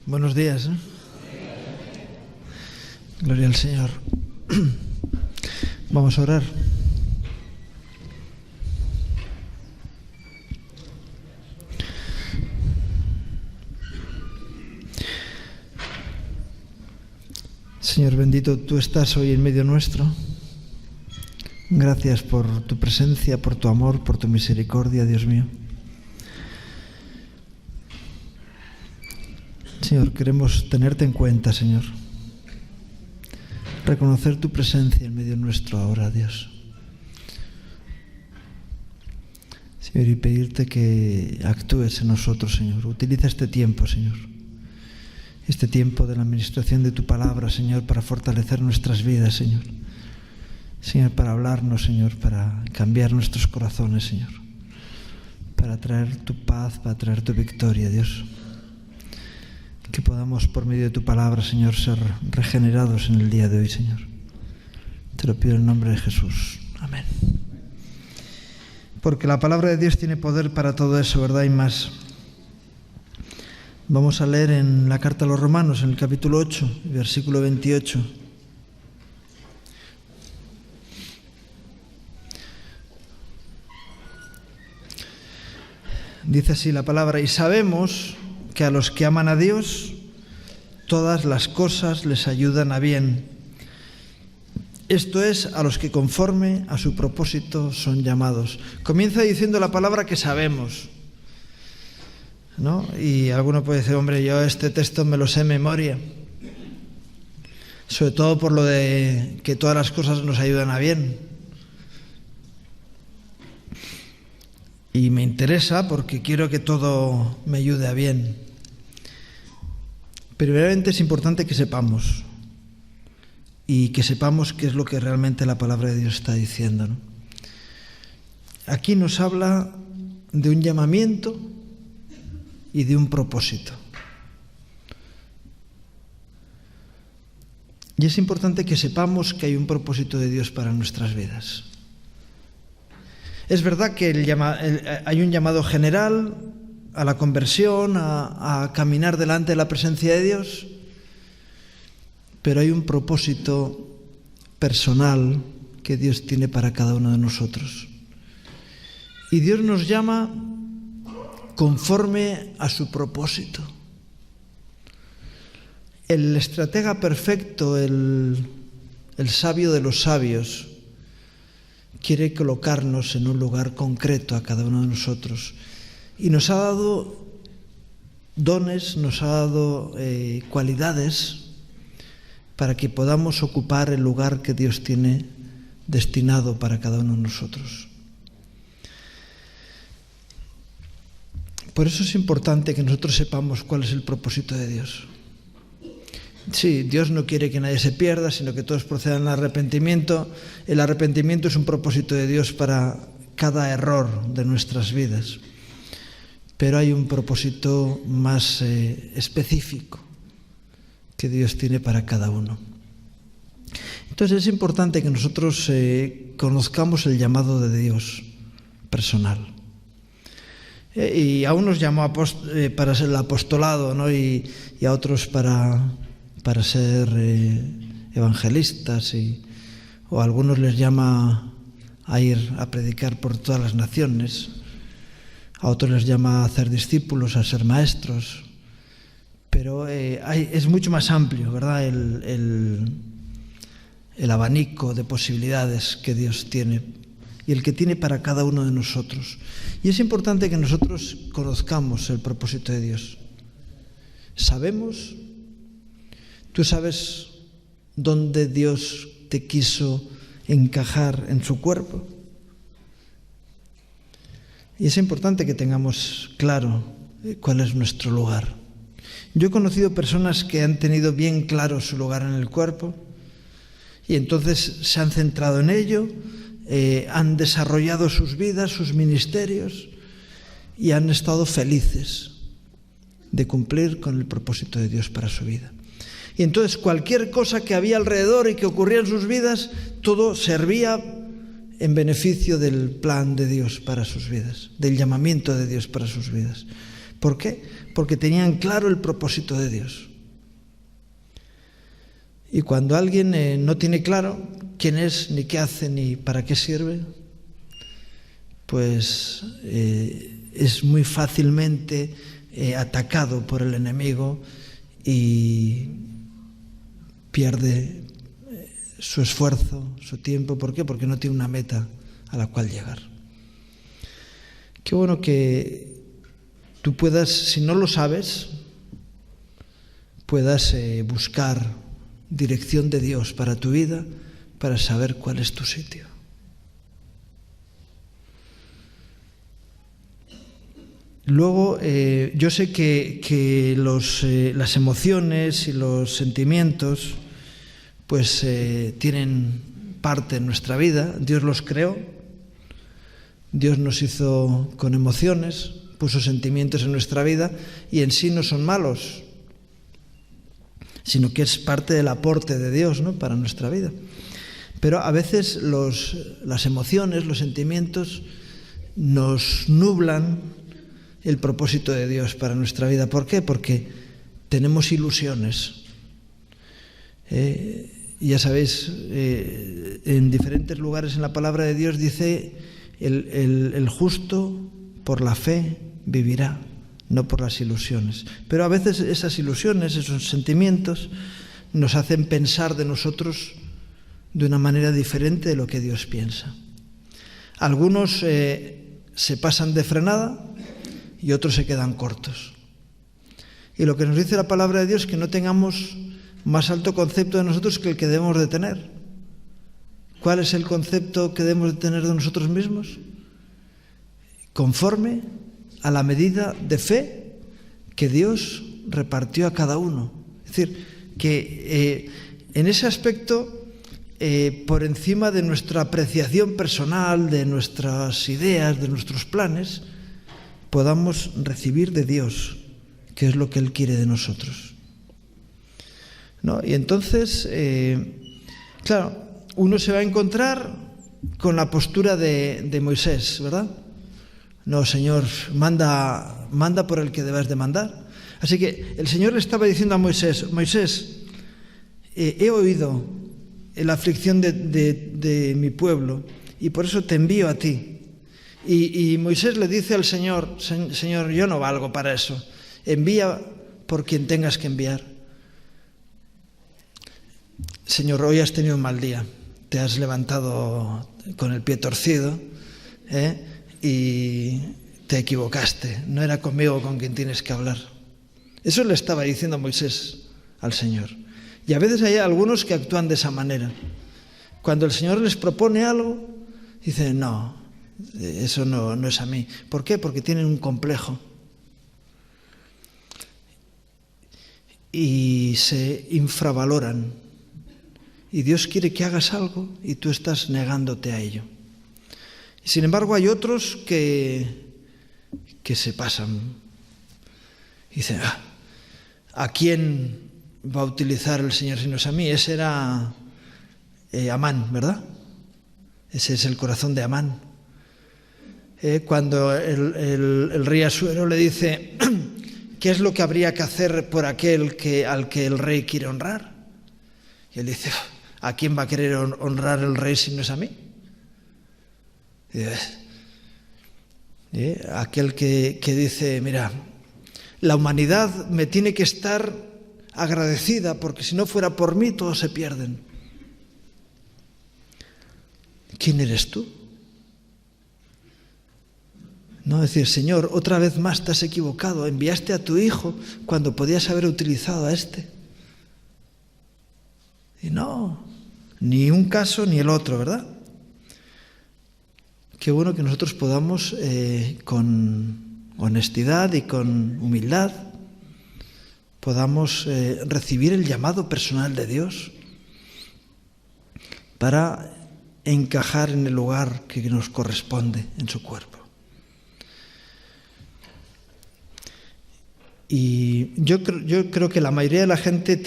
Buenos días. Gloria al Señor. Vamos a orar. Señor bendito, tú estás hoy en medio nuestro. Gracias por tu presencia, por tu amor, por tu misericordia, Dios mío. Señor, queremos tenerte en cuenta, Señor. Reconocer tu presencia en medio nuestro ahora, Dios. Señor, y pedirte que actúes en nosotros, Señor. Utiliza este tiempo, Señor. Este tiempo de la administración de tu palabra, Señor, para fortalecer nuestras vidas, Señor. Señor, para hablarnos, Señor, para cambiar nuestros corazones, Señor. Para traer tu paz, para traer tu victoria, Dios. Que podamos, por medio de tu palabra, Señor, ser regenerados en el día de hoy, Señor. Te lo pido en el nombre de Jesús. Amén. Porque la palabra de Dios tiene poder para todo eso, ¿verdad? Y más. Vamos a leer en la carta a los Romanos, en el capítulo 8, versículo 28. Dice así la palabra: y sabemos que a los que aman a Dios, todas las cosas les ayudan a bien. Esto es, a los que conforme a su propósito son llamados. Comienza diciendo la palabra que sabemos, ¿no? Y alguno puede decir, hombre, yo este texto me lo sé de memoria. Sobre todo por lo de que todas las cosas nos ayudan a bien. Y me interesa porque quiero que todo me ayude a bien. Pero realmente es importante que sepamos. Y que sepamos qué es lo que realmente la palabra de Dios está diciendo, ¿no? Aquí nos habla de un llamamiento y de un propósito. Y es importante que sepamos que hay un propósito de Dios para nuestras vidas. Es verdad que hay un llamado general a la conversión, a caminar delante de la presencia de Dios, pero hay un propósito personal que Dios tiene para cada uno de nosotros. Y Dios nos llama conforme a su propósito. El estratega perfecto, el sabio de los sabios, quiere colocarnos en un lugar concreto a cada uno de nosotros. Y nos ha dado dones, nos ha dado cualidades para que podamos ocupar el lugar que Dios tiene destinado para cada uno de nosotros. Por eso es importante que nosotros sepamos cuál es el propósito de Dios. Sí, Dios no quiere que nadie se pierda, sino que todos procedan al arrepentimiento. El arrepentimiento es un propósito de Dios para cada error de nuestras vidas. Pero hay un propósito más específico que Dios tiene para cada uno. Entonces es importante que nosotros conozcamos el llamado de Dios personal. Y a unos llamó para ser el apostolado, ¿no? y a otros para ser evangelistas, o a algunos les llama a ir a predicar por todas las naciones, a otros les llama a hacer discípulos, a ser maestros, pero es mucho más amplio, ¿verdad? El abanico de posibilidades que Dios tiene y el que tiene para cada uno de nosotros. Y es importante que nosotros conozcamos el propósito de Dios. ¿Sabemos? ¿Tú sabes dónde Dios te quiso encajar en su cuerpo? Y es importante que tengamos claro cuál es nuestro lugar. Yo he conocido personas que han tenido bien claro su lugar en el cuerpo y entonces se han centrado en ello, han desarrollado sus vidas, sus ministerios y han estado felices de cumplir con el propósito de Dios para su vida. Y entonces cualquier cosa que había alrededor y que ocurría en sus vidas, todo servía en beneficio del plan de Dios para sus vidas, del llamamiento de Dios para sus vidas. ¿Por qué? Porque tenían claro el propósito de Dios. Y cuando alguien no tiene claro quién es, ni qué hace, ni para qué sirve, pues es muy fácilmente atacado por el enemigo y pierde su esfuerzo, su tiempo. ¿Por qué? Porque no tiene una meta a la cual llegar. Qué bueno que tú puedas, si no lo sabes, puedas buscar dirección de Dios para tu vida, para saber cuál es tu sitio. Luego, yo sé que las emociones y los sentimientos pues tienen parte en nuestra vida. Dios los creó, Dios nos hizo con emociones, puso sentimientos en nuestra vida y en sí no son malos, sino que es parte del aporte de Dios, ¿no?, para nuestra vida. Pero a veces las emociones, los sentimientos nos nublan el propósito de Dios para nuestra vida. ¿Por qué? Porque tenemos ilusiones. Ya sabéis, en diferentes lugares en la palabra de Dios dice, el justo por la fe vivirá, no por las ilusiones. Pero a veces esas ilusiones, esos sentimientos, nos hacen pensar de nosotros de una manera diferente de lo que Dios piensa. Algunos se pasan de frenada y otros se quedan cortos. Y lo que nos dice la palabra de Dios es que no tengamos más alto concepto de nosotros que el que debemos de tener. ¿Cuál es el concepto que debemos de tener de nosotros mismos? Conforme a la medida de fe que Dios repartió a cada uno. Es decir, que en ese aspecto, por encima de nuestra apreciación personal, de nuestras ideas, de nuestros planes, podamos recibir de Dios, que es lo que Él quiere de nosotros, ¿no? Y entonces, claro, uno se va a encontrar con la postura de Moisés, ¿verdad? No, Señor, manda por el que debes de mandar. Así que el Señor le estaba diciendo a Moisés, Moisés, he oído la aflicción de mi pueblo y por eso te envío a ti. Y Moisés le dice al Señor, Señor, yo no valgo para eso. Envía por quien tengas que enviar. Señor, hoy has tenido un mal día. Te has levantado con el pie torcido, y te equivocaste. No era conmigo con quien tienes que hablar. Eso le estaba diciendo Moisés al Señor. Y a veces hay algunos que actúan de esa manera. Cuando el Señor les propone algo, dicen, no, eso no es a mí. ¿Por qué? Porque tienen un complejo. Y se infravaloran. Y Dios quiere que hagas algo y tú estás negándote a ello. Sin embargo, hay otros que se pasan. Dicen, ¿a quién va a utilizar el Señor si no es a mí? Ese era Amán, ¿verdad? Ese es el corazón de Amán. Cuando el rey Asuero le dice, ¿qué es lo que habría que hacer por aquel al que el rey quiere honrar? Y él dice, ¿a quién va a querer honrar el rey si no es a mí? Aquel que dice, mira, la humanidad me tiene que estar agradecida porque si no fuera por mí todos se pierden. ¿Quién eres tú? No decir, Señor, otra vez más te has equivocado, enviaste a tu hijo cuando podías haber utilizado a este. Y no, ni un caso ni el otro, ¿verdad? Qué bueno que nosotros podamos, con honestidad y con humildad, podamos recibir el llamado personal de Dios para encajar en el lugar que nos corresponde en su cuerpo. Y yo creo que la mayoría de la gente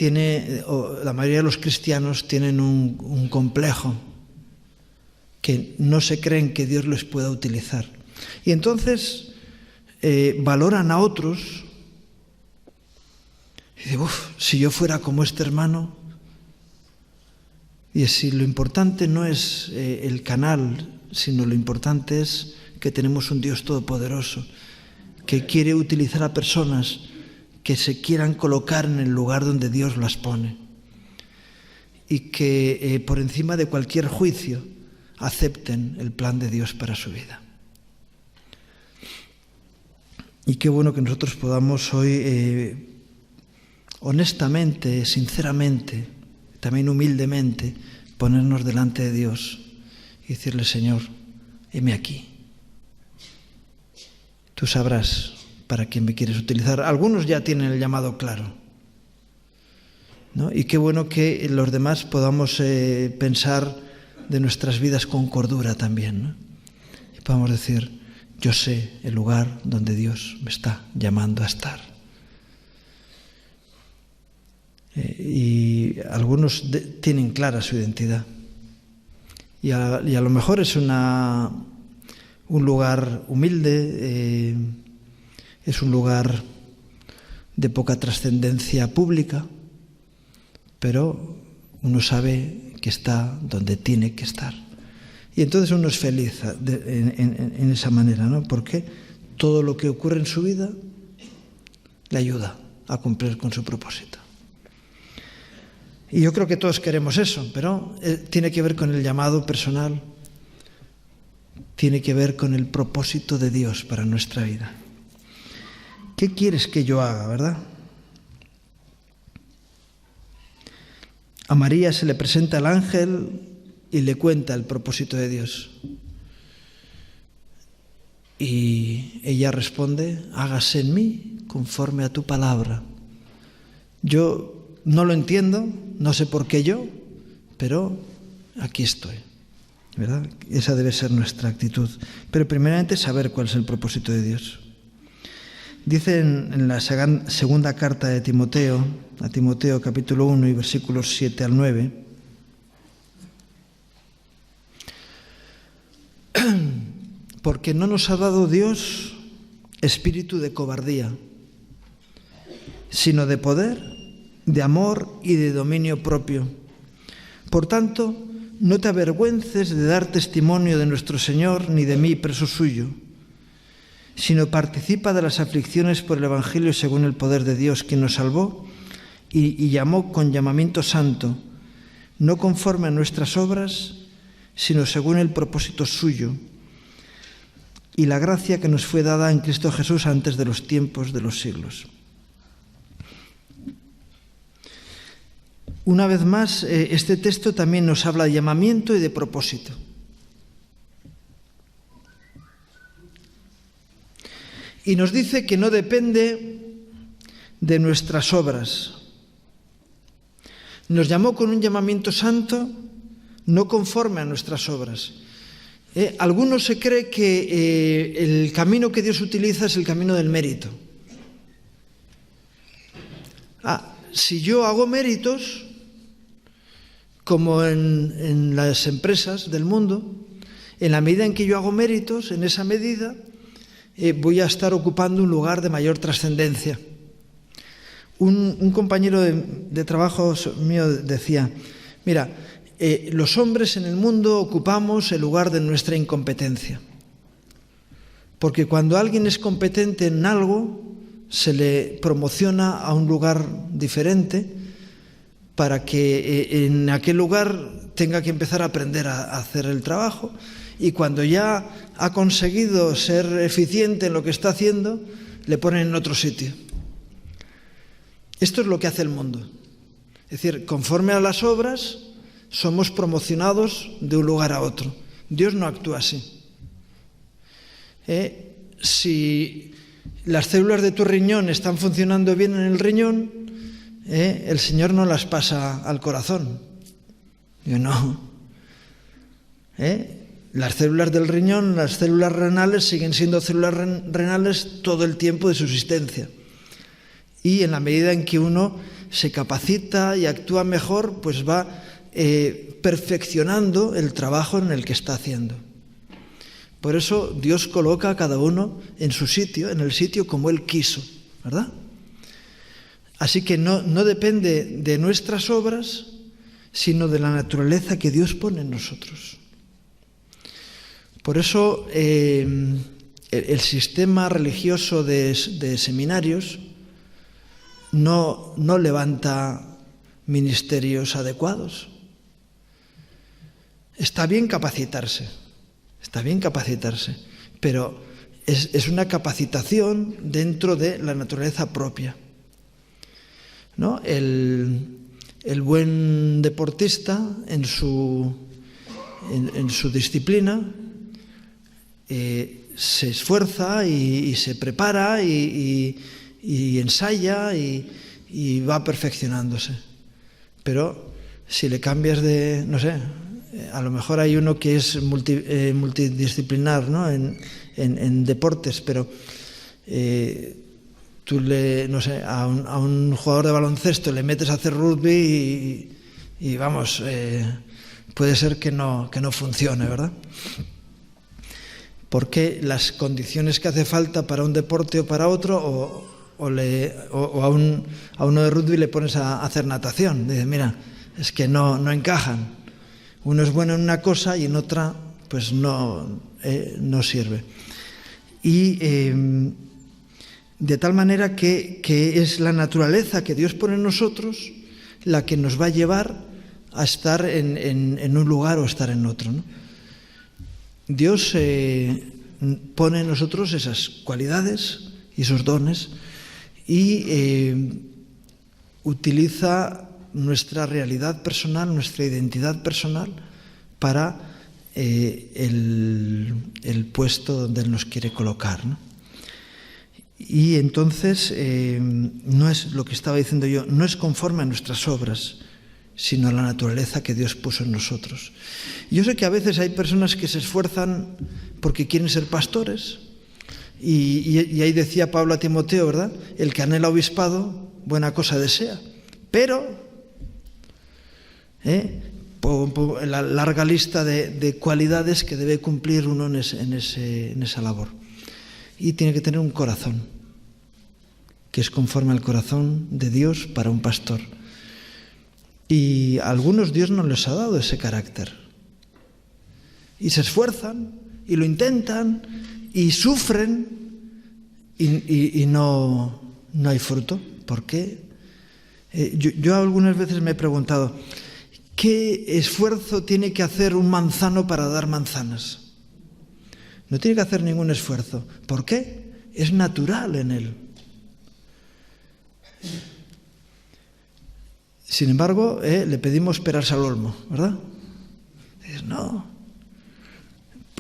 la mayoría de los cristianos tienen un complejo, que no se creen que Dios les pueda utilizar. Y entonces valoran a otros. Y dice, si yo fuera como este hermano. Y si lo importante no es el canal, sino lo importante es que tenemos un Dios todopoderoso que quiere utilizar a personas que se quieran colocar en el lugar donde Dios las pone y que por encima de cualquier juicio acepten el plan de Dios para su vida. Y qué bueno que nosotros podamos hoy honestamente, sinceramente, también humildemente, ponernos delante de Dios y decirle, Señor, heme aquí. Tú sabrás para quién me quieres utilizar. Algunos ya tienen el llamado claro, ¿no? Y qué bueno que los demás podamos pensar de nuestras vidas con cordura también, ¿no? Y podamos decir, yo sé el lugar donde Dios me está llamando a estar. Y algunos tienen clara su identidad. Y a lo mejor es un lugar humilde, es un lugar de poca trascendencia pública, pero uno sabe que está donde tiene que estar. Y entonces uno es feliz en esa manera, ¿no? Porque todo lo que ocurre en su vida le ayuda a cumplir con su propósito. Y yo creo que todos queremos eso, pero tiene que ver con el llamado personal, tiene que ver con el propósito de Dios para nuestra vida. ¿Qué quieres que yo haga, verdad? A María se le presenta el ángel y le cuenta el propósito de Dios. Y ella responde, hágase en mí conforme a tu palabra. Yo no lo entiendo, no sé por qué yo, pero aquí estoy, ¿verdad? Esa debe ser nuestra actitud. Pero primeramente saber cuál es el propósito de Dios. Dice en la segunda carta de Timoteo, a Timoteo capítulo 1 y versículos 7 al 9, porque no nos ha dado Dios espíritu de cobardía, sino de poder, de amor y de dominio propio. Por tanto, no te avergüences de dar testimonio de nuestro Señor ni de mí, preso suyo, sino participa de las aflicciones por el Evangelio según el poder de Dios, quien nos salvó y llamó con llamamiento santo, no conforme a nuestras obras, sino según el propósito suyo, y la gracia que nos fue dada en Cristo Jesús antes de los tiempos de los siglos. Una vez más, este texto también nos habla de llamamiento y de propósito. Y nos dice que no depende de nuestras obras. Nos llamó con un llamamiento santo, no conforme a nuestras obras. Algunos se cree que el camino que Dios utiliza es el camino del mérito. Si yo hago méritos, como en las empresas del mundo, en la medida en que yo hago méritos, en esa medida voy a estar ocupando un lugar de mayor trascendencia. Un compañero de trabajo mío decía, mira, los hombres en el mundo ocupamos el lugar de nuestra incompetencia, porque cuando alguien es competente en algo, se le promociona a un lugar diferente, para que en aquel lugar tenga que empezar a aprender a hacer el trabajo, y cuando ya ha conseguido ser eficiente en lo que está haciendo, le ponen en otro sitio. Esto es lo que hace el mundo. Es decir, conforme a las obras, somos promocionados de un lugar a otro. Dios no actúa así. Si las células de tu riñón están funcionando bien en el riñón, el Señor no las pasa al corazón. Yo no. Las células del riñón, las células renales siguen siendo células renales todo el tiempo de su existencia. Y en la medida en que uno se capacita y actúa mejor, pues va perfeccionando el trabajo en el que está haciendo. Por eso Dios coloca a cada uno en su sitio, en el sitio como Él quiso, ¿verdad? Así que no depende de nuestras obras, sino de la naturaleza que Dios pone en nosotros. Por eso el sistema religioso de seminarios no levanta ministerios adecuados. Está bien capacitarse, pero es una capacitación dentro de la naturaleza propia, ¿no? El buen deportista en su disciplina se esfuerza y se prepara y ensaya y va perfeccionándose. Pero si le cambias de, no sé, a lo mejor hay uno que es multidisciplinar, ¿no? en deportes, pero tú no sé, a un jugador de baloncesto le metes a hacer rugby y vamos, puede ser que no funcione, ¿verdad? Porque las condiciones que hace falta para un deporte o para otro, o a uno de rugby le pones a hacer natación. Dices, mira, es que no encajan. Uno es bueno en una cosa y en otra pues no sirve. Y de tal manera que es la naturaleza que Dios pone en nosotros la que nos va a llevar a estar en un lugar o estar en otro, ¿no? Dios pone en nosotros esas cualidades y esos dones y utiliza nuestra realidad personal, nuestra identidad personal para el puesto donde Él nos quiere colocar, ¿no? Y entonces no es lo que estaba diciendo yo, no es conforme a nuestras obras, sino a la naturaleza que Dios puso en nosotros. Yo sé que a veces hay personas que se esfuerzan porque quieren ser pastores, y ahí decía Pablo a Timoteo, ¿verdad? El que anhela obispado, buena cosa desea, pero la larga lista de cualidades que debe cumplir uno en esa labor. Y tiene que tener un corazón que es conforme al corazón de Dios para un pastor. Y a algunos Dios no les ha dado ese carácter. Y se esfuerzan, y lo intentan, y sufren, y no hay fruto. ¿Por qué? Yo algunas veces me he preguntado, ¿qué esfuerzo tiene que hacer un manzano para dar manzanas? No tiene que hacer ningún esfuerzo. ¿Por qué? Es natural en él. Sin embargo, le pedimos peras al olmo, ¿verdad? Dices, no.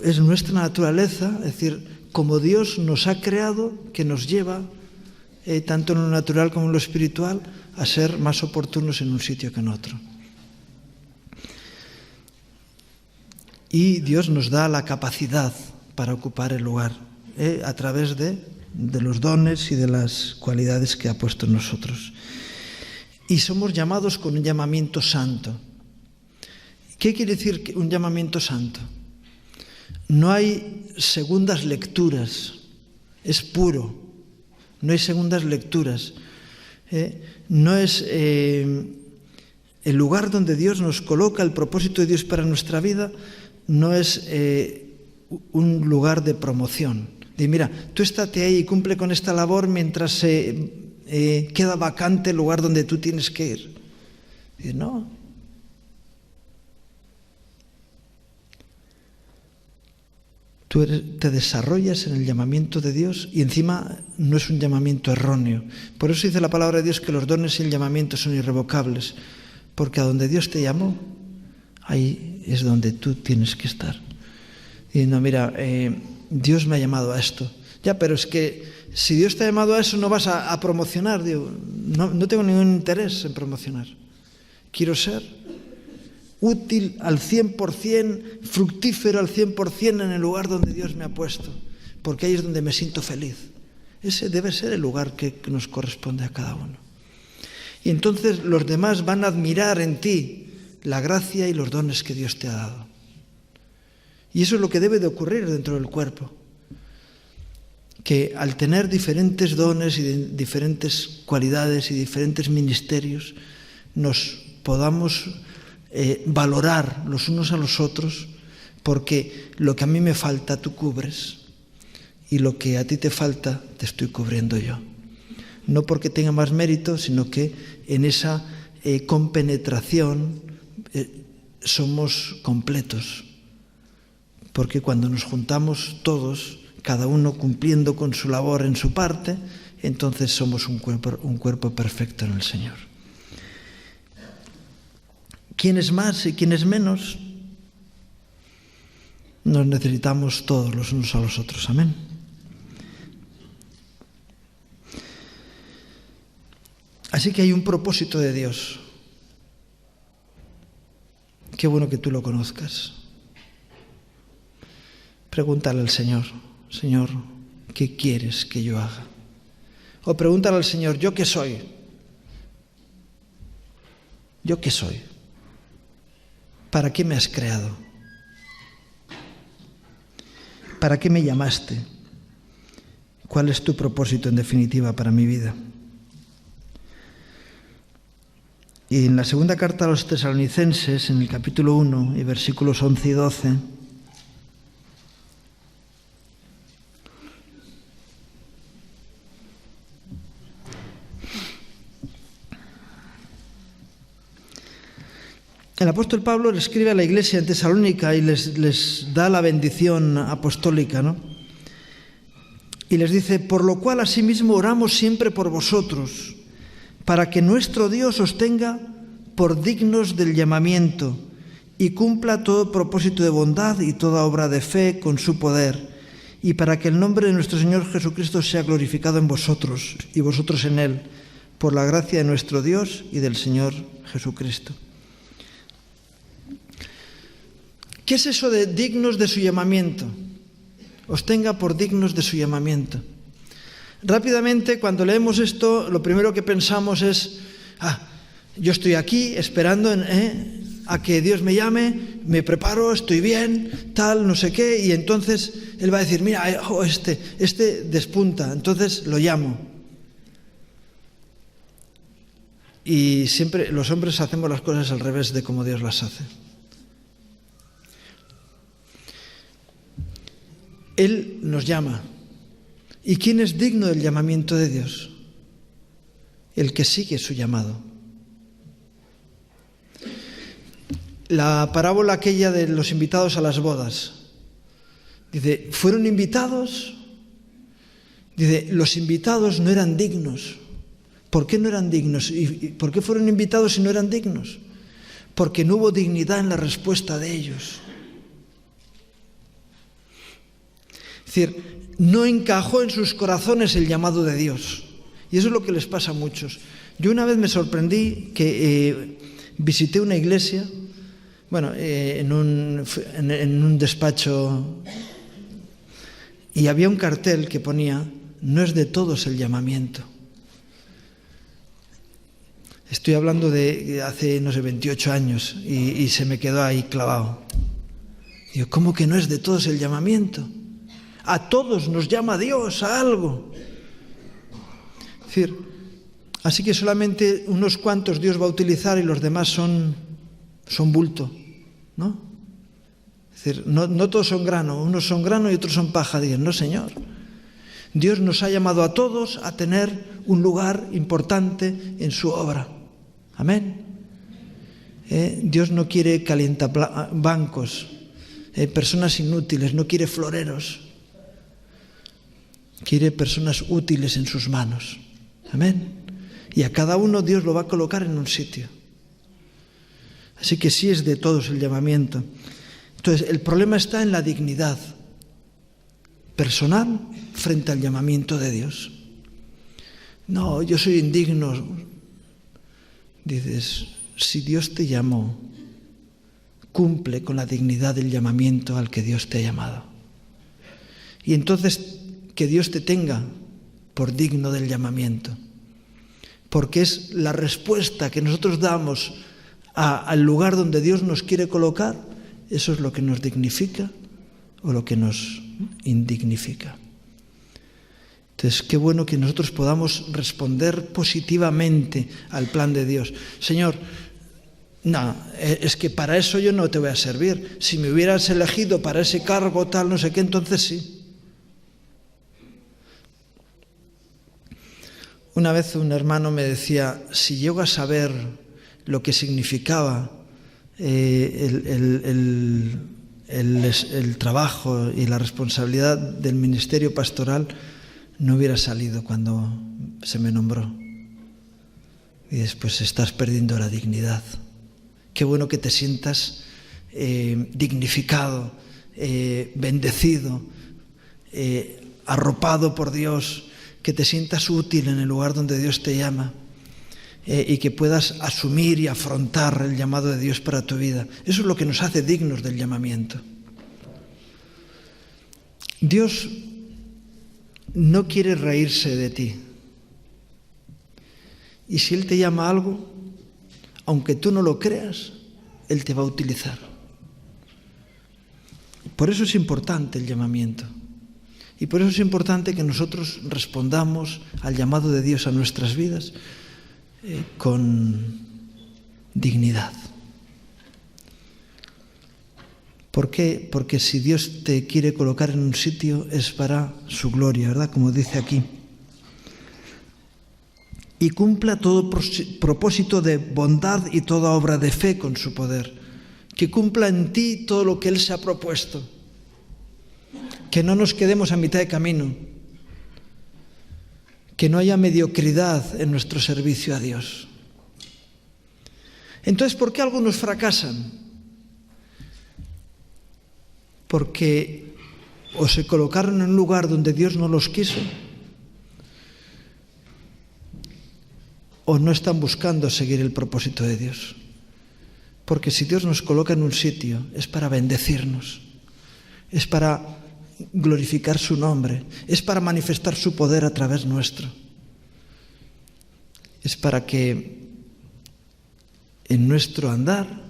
Es nuestra naturaleza, es decir, como Dios nos ha creado, que nos lleva, tanto en lo natural como en lo espiritual, a ser más oportunos en un sitio que en otro. Y Dios nos da la capacidad para ocupar el lugar, a través de los dones y de las cualidades que ha puesto en nosotros. Y somos llamados con un llamamiento santo. ¿Qué quiere decir un llamamiento santo? No hay segundas lecturas, es puro, no hay segundas lecturas. No es el lugar donde Dios nos coloca, el propósito de Dios para nuestra vida, no es un lugar de promoción. De mira, tú estate ahí y cumple con esta labor mientras queda vacante el lugar donde tú tienes que ir. Y no. Tú te desarrollas en el llamamiento de Dios y encima no es un llamamiento erróneo. Por eso dice la palabra de Dios que los dones y el llamamiento son irrevocables, porque a donde Dios te llamó, ahí es donde tú tienes que estar. Y no, mira, Dios me ha llamado a esto. Ya, pero es que si Dios te ha llamado a eso no vas a promocionar. Digo, no tengo ningún interés en promocionar. Quiero ser útil al 100%, fructífero al 100% en el lugar donde Dios me ha puesto, porque ahí es donde me siento feliz. Ese debe ser el lugar que nos corresponde a cada uno. Y entonces los demás van a admirar en ti la gracia y los dones que Dios te ha dado. Y eso es lo que debe de ocurrir dentro del cuerpo. Que al tener diferentes dones y diferentes cualidades y diferentes ministerios, nos podamos valorar los unos a los otros, porque lo que a mí me falta tú cubres y lo que a ti te falta te estoy cubriendo yo. No porque tenga más mérito, sino que en esa compenetración somos completos. Porque cuando nos juntamos todos, cada uno cumpliendo con su labor en su parte, entonces somos un cuerpo perfecto en el Señor. ¿Quién es más y quién es menos? Nos necesitamos todos los unos a los otros. Amén. Así que hay un propósito de Dios. Qué bueno que tú lo conozcas. Pregúntale al Señor: Señor, ¿qué quieres que yo haga? O pregúntale al Señor: ¿yo qué soy? ¿Yo qué soy? ¿Para qué me has creado? ¿Para qué me llamaste? ¿Cuál es tu propósito en definitiva para mi vida? Y en la segunda carta a los Tesalonicenses, en el capítulo 1 y versículos 11 y 12, el apóstol Pablo le escribe a la iglesia en Tesalónica y les da la bendición apostólica, ¿no? Y les dice: por lo cual asimismo oramos siempre por vosotros, para que nuestro Dios os tenga por dignos del llamamiento y cumpla todo propósito de bondad y toda obra de fe con su poder, y para que el nombre de nuestro Señor Jesucristo sea glorificado en vosotros y vosotros en Él, por la gracia de nuestro Dios y del Señor Jesucristo. ¿Qué es eso de dignos de su llamamiento? Os tenga por dignos de su llamamiento. Rápidamente, cuando leemos esto, lo primero que pensamos es: yo estoy aquí esperando a que Dios me llame, me preparo, estoy bien, tal, no sé qué, y entonces Él va a decir: mira, este despunta, entonces lo llamo. Y siempre los hombres hacemos las cosas al revés de como Dios las hace. Él nos llama. ¿Y quién es digno del llamamiento de Dios? El que sigue su llamado. La parábola aquella de los invitados a las bodas. Dice, ¿fueron invitados? Dice, los invitados no eran dignos. ¿Por qué no eran dignos? ¿Y por qué fueron invitados si no eran dignos? Porque no hubo dignidad en la respuesta de ellos. Es decir, no encajó en sus corazones el llamado de Dios. Y eso es lo que les pasa a muchos. Yo una vez me sorprendí que visité una iglesia, en un despacho, y había un cartel que ponía: no es de todos el llamamiento. Estoy hablando de hace, 28 años, y se me quedó ahí clavado. Digo, ¿cómo que no es de todos el llamamiento? A todos nos llama Dios a algo. Es decir, así que solamente unos cuantos Dios va a utilizar y los demás son bulto, ¿no? Es decir, no todos son grano, unos son grano y otros son paja. Dios, no, Señor. Dios nos ha llamado a todos a tener un lugar importante en su obra. Amén. Dios no quiere calientabancos, personas inútiles, no quiere floreros. Quiere personas útiles en sus manos. Amén. Y a cada uno Dios lo va a colocar en un sitio. Así que sí es de todos el llamamiento. Entonces, el problema está en la dignidad personal frente al llamamiento de Dios. No, yo soy indigno. Dices, si Dios te llamó, cumple con la dignidad del llamamiento al que Dios te ha llamado. Y entonces que Dios te tenga por digno del llamamiento, porque es la respuesta que nosotros damos al lugar donde Dios nos quiere colocar. Eso es lo que nos dignifica o lo que nos indignifica. Entonces, qué bueno que nosotros podamos responder positivamente al plan de Dios. Señor, no, es que para eso yo no te voy a servir. Si me hubieras elegido para ese cargo tal, no sé qué, entonces sí. Una vez un hermano me decía, si llego a saber lo que significaba el trabajo y la responsabilidad del ministerio pastoral, no hubiera salido cuando se me nombró. Y después estás perdiendo la dignidad. Qué bueno que te sientas dignificado, bendecido, arropado por Dios, que te sientas útil en el lugar donde Dios te llama y que puedas asumir y afrontar el llamado de Dios para tu vida. Eso es lo que nos hace dignos del llamamiento. Dios no quiere reírse de ti. Y si Él te llama a algo, aunque tú no lo creas, Él te va a utilizar. Por eso es importante el llamamiento. Y por eso es importante que nosotros respondamos al llamado de Dios a nuestras vidas con dignidad. ¿Por qué? Porque si Dios te quiere colocar en un sitio es para su gloria, ¿verdad? Como dice aquí. Y cumpla todo propósito de bondad y toda obra de fe con su poder. Que cumpla en ti todo lo que Él se ha propuesto. Que no nos quedemos a mitad de camino. Que no haya mediocridad en nuestro servicio a Dios. Entonces, ¿por qué algunos fracasan? Porque o se colocaron en un lugar donde Dios no los quiso, o no están buscando seguir el propósito de Dios. Porque si Dios nos coloca en un sitio, es para bendecirnos, es para glorificar su nombre, es para manifestar su poder a través nuestro. Es para que en nuestro andar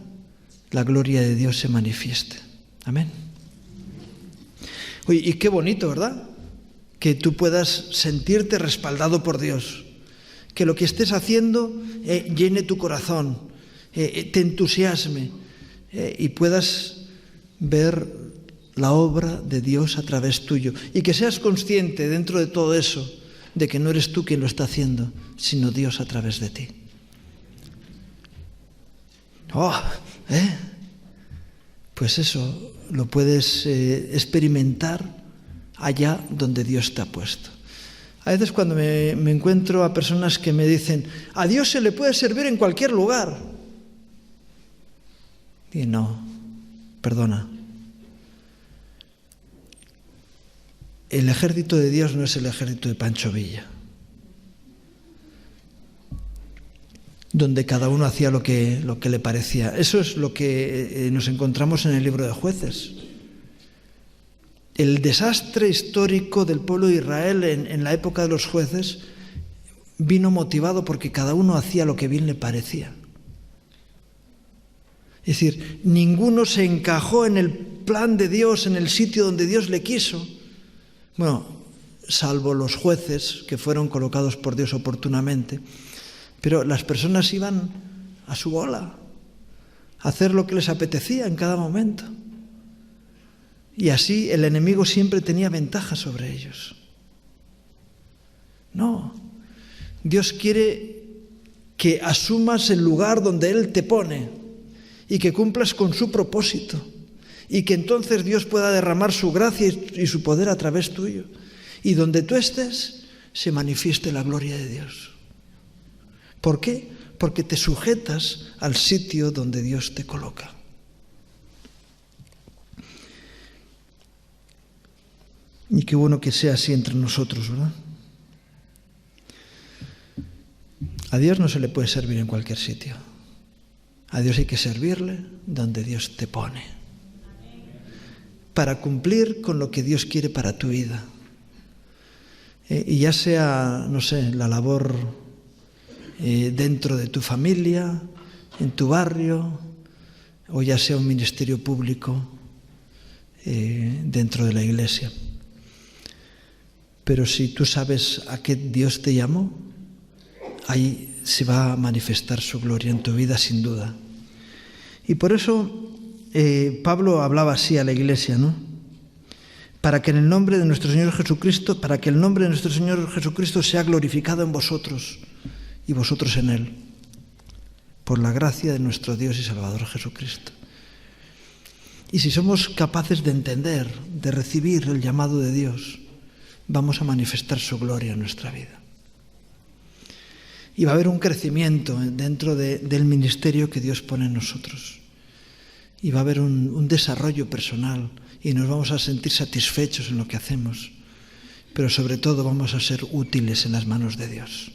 la gloria de Dios se manifieste. Amén. Oye, y qué bonito, ¿verdad? Que tú puedas sentirte respaldado por Dios. Que lo que estés haciendo llene tu corazón, te entusiasme y puedas ver la obra de Dios a través tuyo. Y que seas consciente dentro de todo eso de que no eres tú quien lo está haciendo, sino Dios a través de ti. Pues eso lo puedes experimentar allá donde Dios te ha puesto. A veces cuando me encuentro a personas que me dicen, a Dios se le puede servir en cualquier lugar. Y no, perdona. El ejército de Dios no es el ejército de Pancho Villa, donde cada uno hacía lo que le parecía. Eso es lo que nos encontramos en el libro de Jueces. El desastre histórico del pueblo de Israel en la época de los jueces vino motivado porque cada uno hacía lo que bien le parecía. Es decir, ninguno se encajó en el plan de Dios, en el sitio donde Dios le quiso. Bueno, salvo los jueces que fueron colocados por Dios oportunamente. Pero las personas iban a su bola, a hacer lo que les apetecía en cada momento. Y así el enemigo siempre tenía ventaja sobre ellos. No, Dios quiere que asumas el lugar donde Él te pone y que cumplas con su propósito y que entonces Dios pueda derramar su gracia y su poder a través tuyo. Y donde tú estés, se manifieste la gloria de Dios. ¿Por qué? Porque te sujetas al sitio donde Dios te coloca. Y qué bueno que sea así entre nosotros, ¿verdad? A Dios no se le puede servir en cualquier sitio. A Dios hay que servirle donde Dios te pone. Para cumplir con lo que Dios quiere para tu vida. Y ya sea, no sé, la labor dentro de tu familia, en tu barrio, o ya sea un ministerio público, dentro de la Iglesia. Pero si tú sabes a qué Dios te llamó, ahí se va a manifestar su gloria en tu vida sin duda. Y por eso Pablo hablaba así a la Iglesia, ¿no? Para que el nombre de nuestro Señor Jesucristo sea glorificado en vosotros y vosotros en Él, por la gracia de nuestro Dios y Salvador Jesucristo. Y si somos capaces de entender, de recibir el llamado de Dios, vamos a manifestar su gloria en nuestra vida. Y va a haber un crecimiento dentro del ministerio que Dios pone en nosotros. Y va a haber un desarrollo personal y nos vamos a sentir satisfechos en lo que hacemos. Pero sobre todo vamos a ser útiles en las manos de Dios.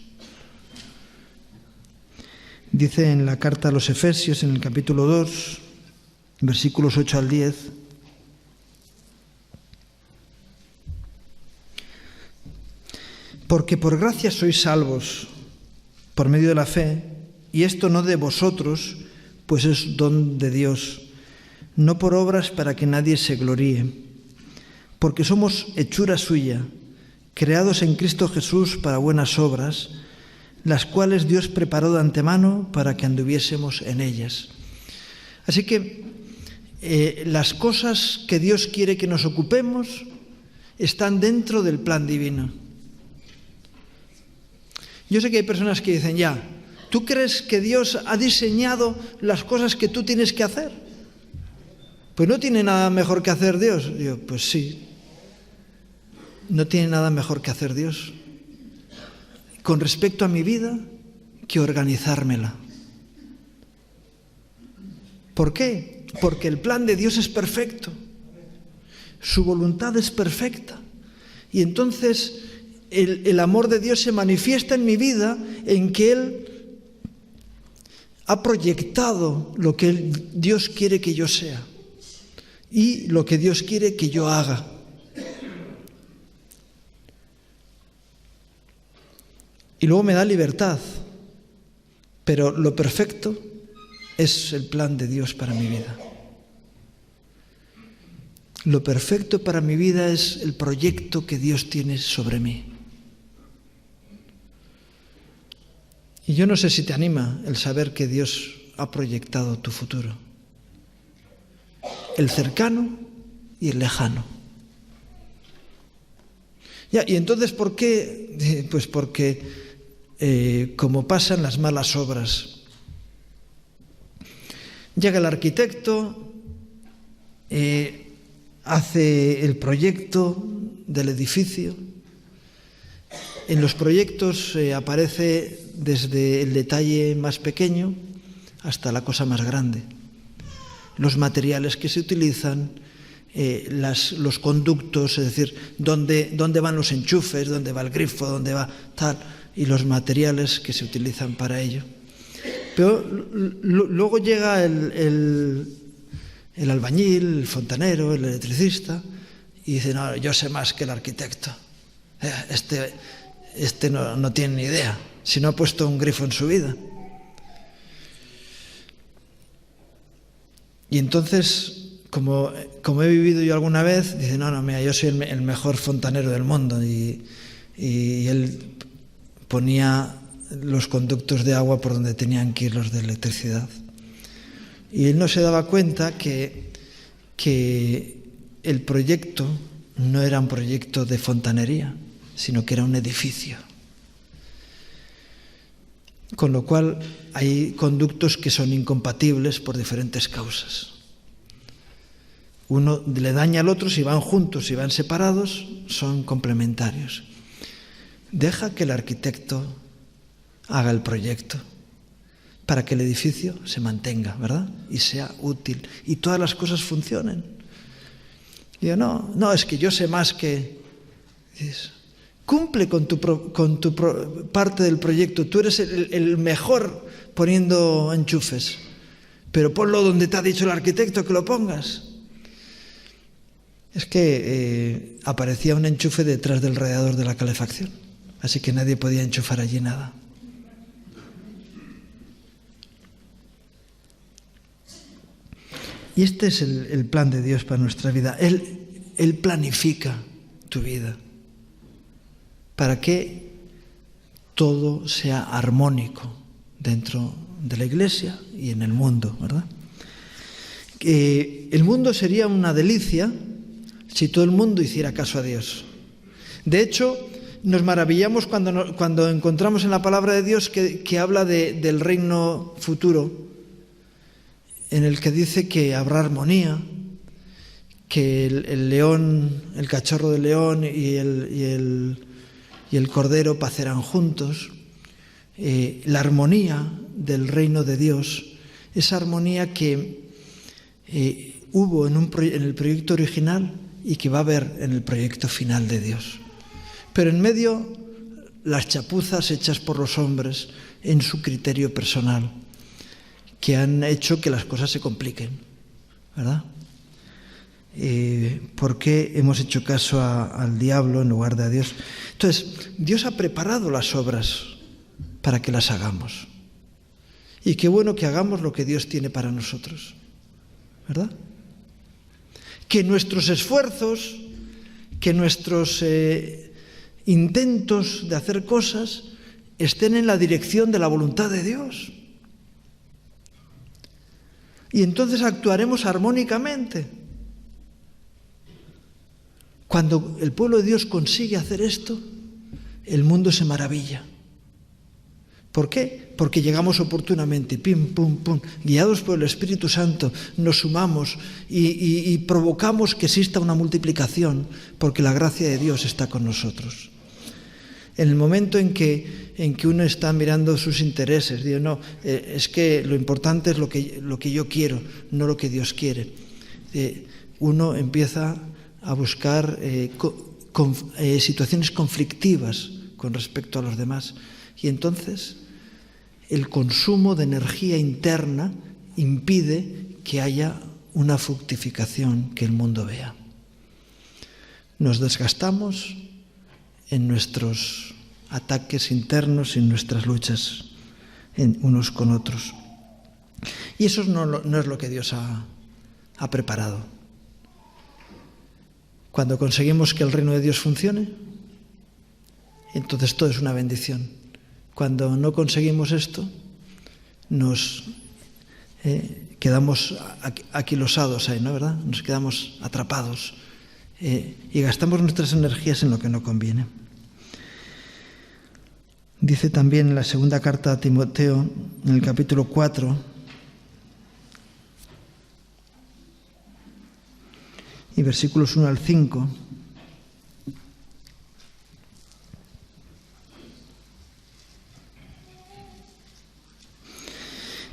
Dice en la carta a los Efesios, en el capítulo 2, versículos 8 al 10, porque por gracia sois salvos por medio de la fe, y esto no de vosotros, pues es don de Dios, no por obras para que nadie se gloríe, porque somos hechura suya, creados en Cristo Jesús para buenas obras, las cuales Dios preparó de antemano para que anduviésemos en ellas. Así que las cosas que Dios quiere que nos ocupemos están dentro del plan divino. Yo sé que hay personas que dicen, ya, ¿tú crees que Dios ha diseñado las cosas que tú tienes que hacer? Pues no tiene nada mejor que hacer Dios. Digo, pues sí, no tiene nada mejor que hacer Dios con respecto a mi vida que organizármela. ¿Por qué? Porque el plan de Dios es perfecto, su voluntad es perfecta, y entonces el amor de Dios se manifiesta en mi vida en que Él ha proyectado lo que Dios quiere que yo sea y lo que Dios quiere que yo haga. Y luego me da libertad, pero lo perfecto es el plan de Dios para mi vida. Lo perfecto para mi vida es el proyecto que Dios tiene sobre mí. Y yo no sé si te anima el saber que Dios ha proyectado tu futuro. El cercano y el lejano. Ya, ¿y entonces por qué? Pues porque como pasan las malas obras. Llega el arquitecto, hace el proyecto del edificio. En los proyectos aparece desde el detalle más pequeño hasta la cosa más grande. Los materiales que se utilizan, los conductos, es decir, dónde van los enchufes, dónde va el grifo, dónde va tal, y los materiales que se utilizan para ello. Pero luego llega el albañil, el fontanero, el electricista, y dice, no, yo sé más que el arquitecto. Este no tiene ni idea, si no ha puesto un grifo en su vida. Y entonces, como he vivido yo alguna vez, dice, no, mira, yo soy el mejor fontanero del mundo. Y él ponía los conductos de agua por donde tenían que ir los de electricidad. Y él no se daba cuenta que el proyecto no era un proyecto de fontanería, sino que era un edificio. Con lo cual hay conductos que son incompatibles por diferentes causas. Uno le daña al otro, si van juntos, si van separados, son complementarios. Deja que el arquitecto haga el proyecto para que el edificio se mantenga, ¿verdad? Y sea útil y todas las cosas funcionen. Y yo, no, es que yo sé más que... Dices, cumple con tu parte del proyecto. Tú eres el mejor poniendo enchufes, pero ponlo donde te ha dicho el arquitecto que lo pongas. Es que aparecía un enchufe detrás del radiador de la calefacción, así que nadie podía enchufar allí nada. Y este es el plan de Dios para nuestra vida. Él planifica tu vida para que todo sea armónico dentro de la Iglesia y en el mundo, ¿verdad? El mundo sería una delicia si todo el mundo hiciera caso a Dios. De hecho, nos maravillamos cuando encontramos en la palabra de Dios que habla del reino futuro, en el que dice que habrá armonía, que el león, el cachorro de león y el cordero pacerán juntos. La armonía del reino de Dios, esa armonía que hubo en el proyecto original y que va a haber en el proyecto final de Dios. Pero en medio, las chapuzas hechas por los hombres en su criterio personal, que han hecho que las cosas se compliquen, ¿verdad? ¿Por qué hemos hecho caso al diablo en lugar de a Dios? Entonces, Dios ha preparado las obras para que las hagamos. Y qué bueno que hagamos lo que Dios tiene para nosotros, ¿verdad? Que nuestros esfuerzos, que nuestros intentos de hacer cosas estén en la dirección de la voluntad de Dios. Y entonces actuaremos armónicamente. Cuando el pueblo de Dios consigue hacer esto, el mundo se maravilla. ¿Por qué? Porque llegamos oportunamente, pim, pum, pum, guiados por el Espíritu Santo, nos sumamos y provocamos que exista una multiplicación, porque la gracia de Dios está con nosotros. En el momento en que uno está mirando sus intereses, digo, no, es que lo importante es lo que yo quiero, no lo que Dios quiere. Uno empieza a buscar situaciones conflictivas con respecto a los demás. Y entonces el consumo de energía interna impide que haya una fructificación que el mundo vea. Nos desgastamos en nuestros ataques internos y en nuestras luchas unos con otros. Y eso no es lo que Dios ha preparado. Cuando conseguimos que el reino de Dios funcione, entonces todo es una bendición. Cuando no conseguimos esto, nos quedamos aquilosados ahí, ¿no? ¿Verdad? Nos quedamos atrapados y gastamos nuestras energías en lo que no conviene. Dice también en la segunda carta a Timoteo, en el capítulo 4, y versículos 1 al 5,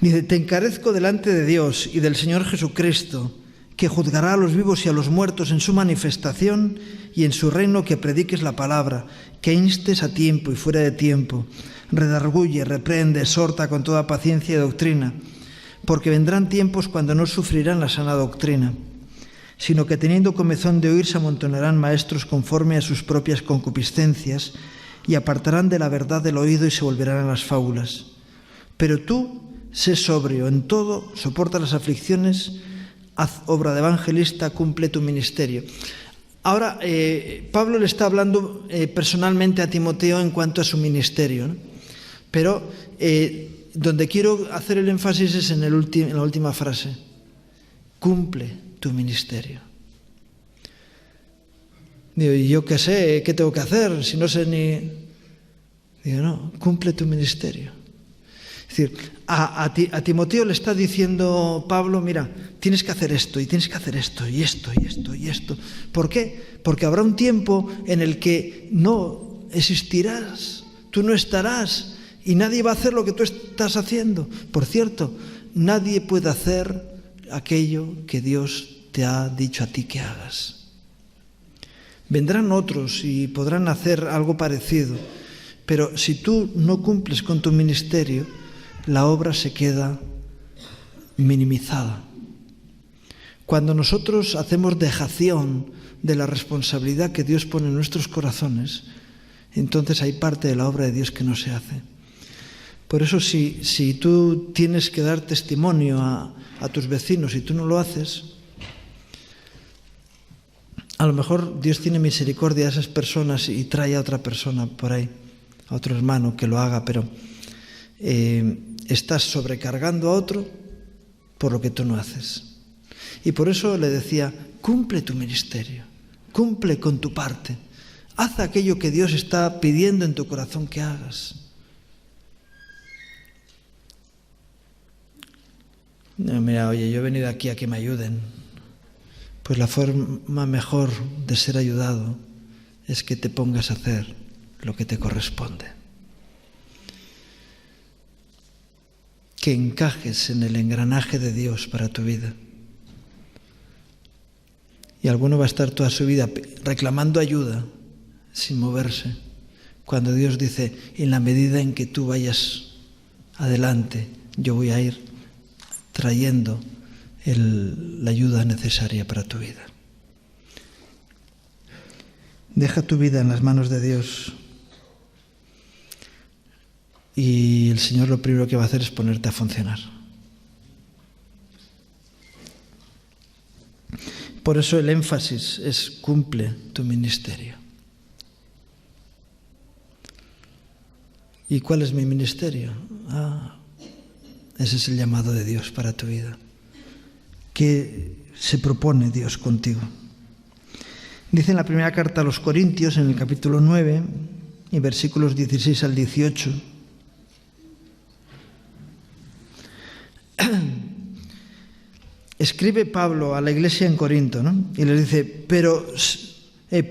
dice: te encarezco delante de Dios y del Señor Jesucristo, que juzgará a los vivos y a los muertos en su manifestación y en su reino, que prediques la palabra, que instes a tiempo y fuera de tiempo, redarguye, reprende, exhorta con toda paciencia y doctrina, porque vendrán tiempos cuando no sufrirán la sana doctrina, sino que teniendo comezón de oír se amontonarán maestros conforme a sus propias concupiscencias y apartarán de la verdad del oído y se volverán a las fábulas. Pero tú, sé sobrio en todo, soporta las aflicciones, haz obra de evangelista, cumple tu ministerio. Ahora, Pablo le está hablando personalmente a Timoteo en cuanto a su ministerio, ¿no? Pero donde quiero hacer el énfasis es en la última frase. Cumple tu ministerio. Digo, ¿y yo qué sé? ¿Qué tengo que hacer? Si no sé ni... Digo, no, cumple tu ministerio. Es decir, a Timoteo le está diciendo Pablo, mira, tienes que hacer esto, y tienes que hacer esto, y esto, y esto, y esto. ¿Por qué? Porque habrá un tiempo en el que no existirás, tú no estarás, y nadie va a hacer lo que tú estás haciendo. Por cierto, nadie puede hacer aquello que Dios te ha dicho a ti que hagas. Vendrán otros y podrán hacer algo parecido, pero si tú no cumples con tu ministerio, la obra se queda minimizada. Cuando nosotros hacemos dejación de la responsabilidad que Dios pone en nuestros corazones, entonces hay parte de la obra de Dios que no se hace. Por eso si tú tienes que dar testimonio a tus vecinos y tú no lo haces, a lo mejor Dios tiene misericordia a esas personas y trae a otra persona por ahí, a otro hermano que lo haga, pero estás sobrecargando a otro por lo que tú no haces. Y por eso le decía, cumple tu ministerio, cumple con tu parte, haz aquello que Dios está pidiendo en tu corazón que hagas. No, mira, oye, yo he venido aquí a que me ayuden. Pues la forma mejor de ser ayudado es que te pongas a hacer lo que te corresponde. Que encajes en el engranaje de Dios para tu vida. Y alguno va a estar toda su vida reclamando ayuda sin moverse, cuando Dios dice, en la medida en que tú vayas adelante, yo voy a ir trayendo la ayuda necesaria para tu vida. Deja tu vida en las manos de Dios y el Señor lo primero que va a hacer es ponerte a funcionar. Por eso el énfasis es cumple tu ministerio. ¿Y cuál es mi ministerio? Ese es el llamado de Dios para tu vida. ¿Qué se propone Dios contigo? Dice en la primera carta a los Corintios, en el capítulo 9, y versículos 16 al 18, escribe Pablo a la iglesia en Corinto, ¿no? Y les dice, pero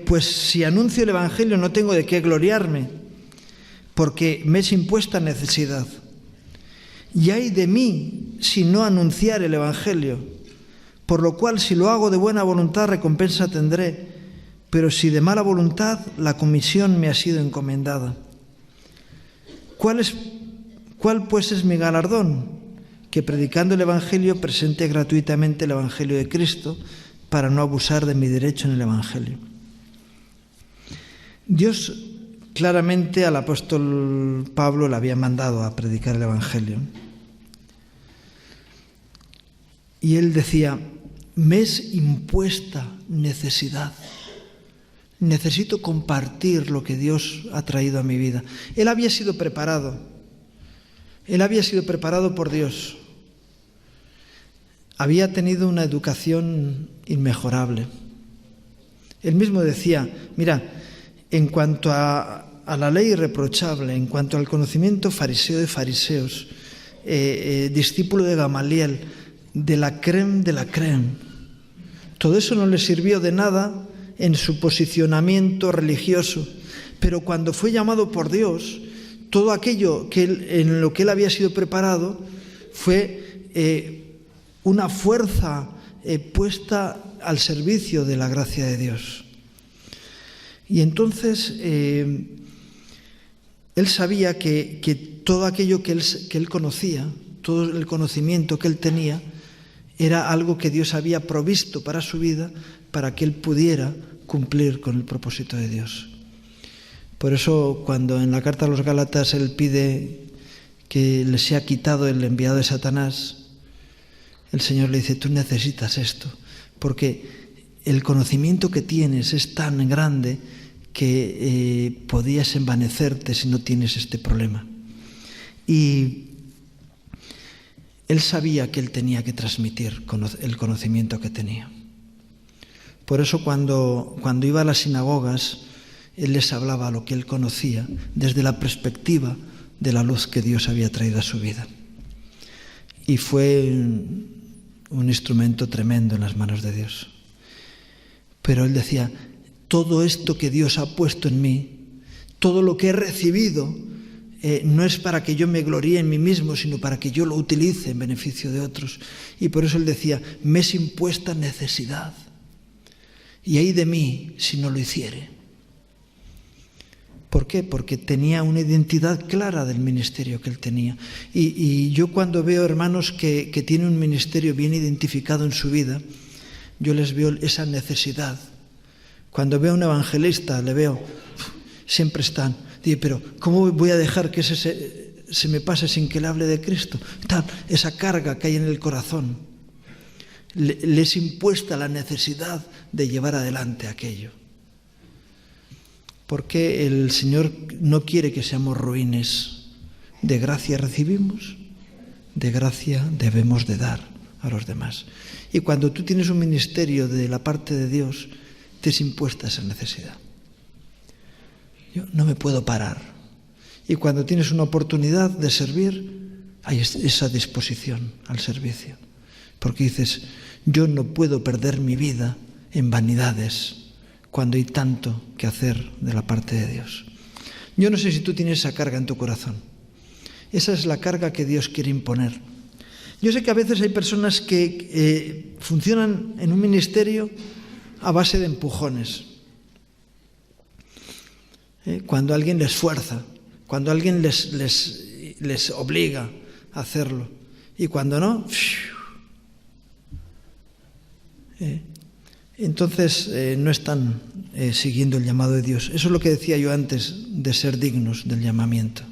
pues si anuncio el Evangelio no tengo de qué gloriarme, porque me es impuesta necesidad. Y ay de mí si no anunciar el Evangelio, por lo cual si lo hago de buena voluntad recompensa tendré, pero si de mala voluntad la comisión me ha sido encomendada. ¿Cuál pues es mi galardón? Que predicando el Evangelio presente gratuitamente el Evangelio de Cristo para no abusar de mi derecho en el Evangelio. Dios claramente al apóstol Pablo le había mandado a predicar el Evangelio. Y él decía, me es impuesta necesidad. Necesito compartir lo que Dios ha traído a mi vida. Él había sido preparado. Él había sido preparado por Dios. Había tenido una educación inmejorable. Él mismo decía, mira, en cuanto a la ley irreprochable, en cuanto al conocimiento fariseo de fariseos, discípulo de Gamaliel, de la crème, todo eso no le sirvió de nada en su posicionamiento religioso, pero cuando fue llamado por Dios, todo aquello en lo que él había sido preparado fue una fuerza puesta al servicio de la gracia de Dios. Y entonces él sabía que todo aquello que él conocía, todo el conocimiento que él tenía, era algo que Dios había provisto para su vida, para que él pudiera cumplir con el propósito de Dios. Por eso, cuando en la carta a los Gálatas él pide que le sea quitado el enviado de Satanás, el Señor le dice, tú necesitas esto, porque el conocimiento que tienes es tan grande que podías envanecerte si no tienes este problema. Y él sabía que él tenía que transmitir el conocimiento que tenía. Por eso cuando iba a las sinagogas, él les hablaba lo que él conocía desde la perspectiva de la luz que Dios había traído a su vida. Y fue un instrumento tremendo en las manos de Dios. Pero él decía, todo esto que Dios ha puesto en mí, todo lo que he recibido, no es para que yo me gloríe en mí mismo, sino para que yo lo utilice en beneficio de otros. Y por eso él decía, me es impuesta necesidad, y ay de mí si no lo hiciere. ¿Por qué? Porque tenía una identidad clara del ministerio que él tenía. Y yo cuando veo hermanos que tienen un ministerio bien identificado en su vida, yo les veo esa necesidad. Cuando veo a un evangelista, le veo, siempre están. Digo, pero ¿cómo voy a dejar que ese se me pase sin que le hable de Cristo. Tal, esa carga que hay en el corazón. Le es impuesta la necesidad de llevar adelante aquello. Porque el Señor no quiere que seamos ruines. De gracia recibimos, de gracia debemos de dar a los demás. Y cuando tú tienes un ministerio de la parte de Dios, te es impuesta esa necesidad. Yo no me puedo parar. Y cuando tienes una oportunidad de servir, hay esa disposición al servicio. Porque dices, yo no puedo perder mi vida en vanidades cuando hay tanto que hacer de la parte de Dios. Yo no sé si tú tienes esa carga en tu corazón. Esa es la carga que Dios quiere imponer. Yo sé que a veces hay personas que funcionan en un ministerio a base de empujones. Cuando alguien les fuerza, cuando alguien les obliga a hacerlo. Y cuando no, entonces no están siguiendo el llamado de Dios. Eso es lo que decía yo antes de ser dignos del llamamiento.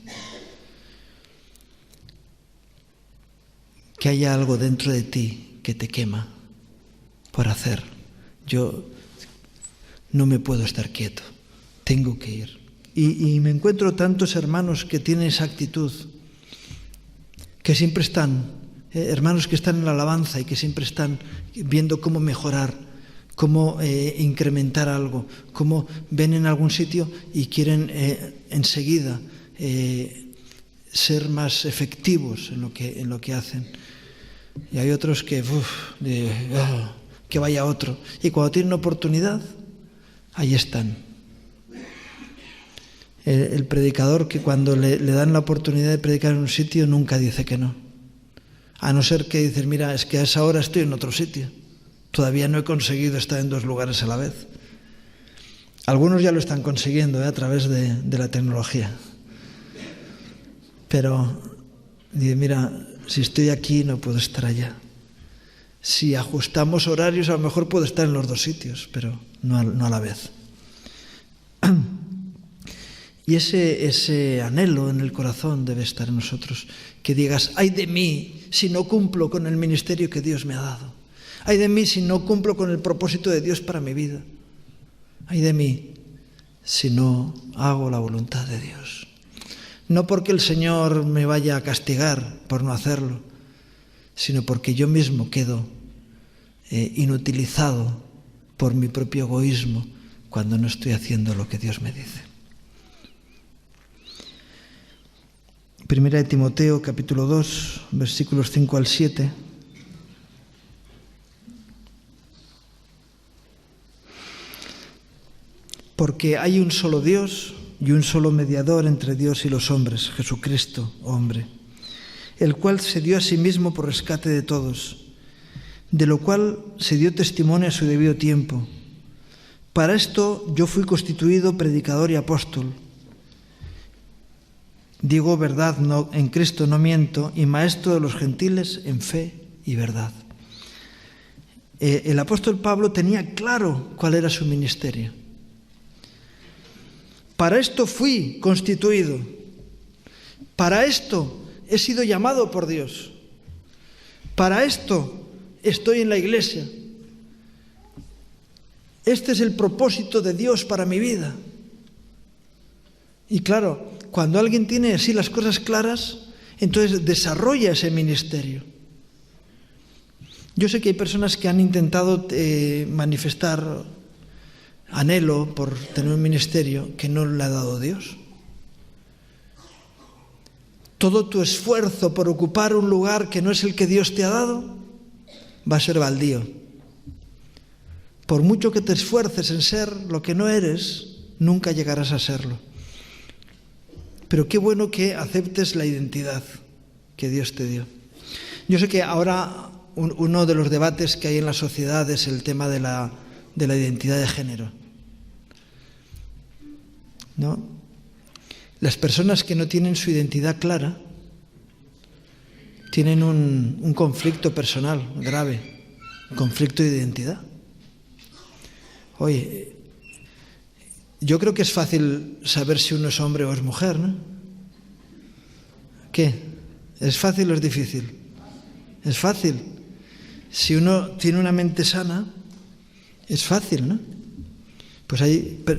Que haya algo dentro de ti que te quema por hacer. Yo no me puedo estar quieto, tengo que ir. Y me encuentro tantos hermanos que tienen esa actitud, que siempre están, hermanos que están en la alabanza y que siempre están viendo cómo mejorar, cómo incrementar algo, cómo ven en algún sitio y quieren enseguida ser más efectivos en lo que hacen. Y hay otros que, que vaya otro. Y cuando tienen oportunidad, ahí están. El predicador que cuando le dan la oportunidad de predicar en un sitio nunca dice que no. A no ser que dices, mira, es que a esa hora estoy en otro sitio. Todavía no he conseguido estar en 2 lugares a la vez. Algunos ya lo están consiguiendo a través de la tecnología. Pero, dice, mira, si estoy aquí no puedo estar allá. Si ajustamos horarios a lo mejor puedo estar en los 2 sitios, pero no a la vez. Y ese anhelo en el corazón debe estar en nosotros. Que digas, ay de mí si no cumplo con el ministerio que Dios me ha dado. Ay de mí si no cumplo con el propósito de Dios para mi vida. Ay de mí si no hago la voluntad de Dios. No porque el Señor me vaya a castigar por no hacerlo, sino porque yo mismo quedo inutilizado por mi propio egoísmo cuando no estoy haciendo lo que Dios me dice. Primera de Timoteo, capítulo 2, versículos 5 al 7. Porque hay un solo Dios y un solo mediador entre Dios y los hombres, Jesucristo, hombre, el cual se dio a sí mismo por rescate de todos, de lo cual se dio testimonio a su debido tiempo. Para esto yo fui constituido predicador y apóstol. Digo verdad, no, en Cristo no miento, y maestro de los gentiles en fe y verdad. El apóstol Pablo tenía claro cuál era su ministerio. Para esto fui constituido. Para esto he sido llamado por Dios. Para esto estoy en la iglesia. Este es el propósito de Dios para mi vida. Y claro, cuando alguien tiene así las cosas claras, entonces desarrolla ese ministerio. Yo sé que hay personas que han intentado manifestar anhelo por tener un ministerio que no le ha dado Dios. Todo tu esfuerzo por ocupar un lugar que no es el que Dios te ha dado va a ser baldío. Por mucho que te esfuerces en ser lo que no eres, nunca llegarás a serlo. Pero qué bueno que aceptes la identidad que Dios te dio. Yo sé que ahora uno de los debates que hay en la sociedad es el tema de la identidad de género, ¿no? Las personas que no tienen su identidad clara tienen un conflicto personal grave, un conflicto de identidad. Oye, yo creo que es fácil saber si uno es hombre o es mujer, ¿no? ¿Qué? ¿Es fácil o es difícil? Es fácil. Si uno tiene una mente sana, es fácil, ¿no? Pues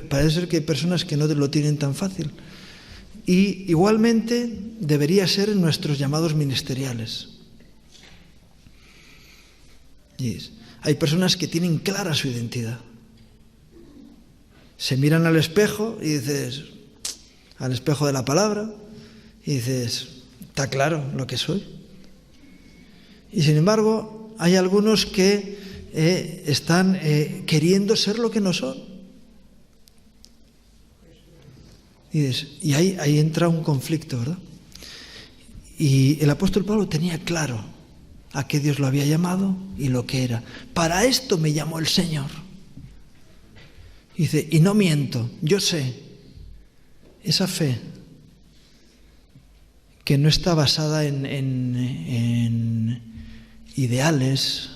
parece ser que hay personas que no lo tienen tan fácil. Y igualmente debería ser en nuestros llamados ministeriales. Hay personas que tienen clara su identidad. Se miran al espejo y dices, al espejo de la palabra, y dices, está claro lo que soy. Y sin embargo, hay algunos que están queriendo ser lo que no son. Y ahí entra un conflicto, ¿verdad? Y el apóstol Pablo tenía claro a qué Dios lo había llamado y lo que era. Para esto me llamó el Señor. Dice, y no miento, yo sé, esa fe que no está basada en ideales,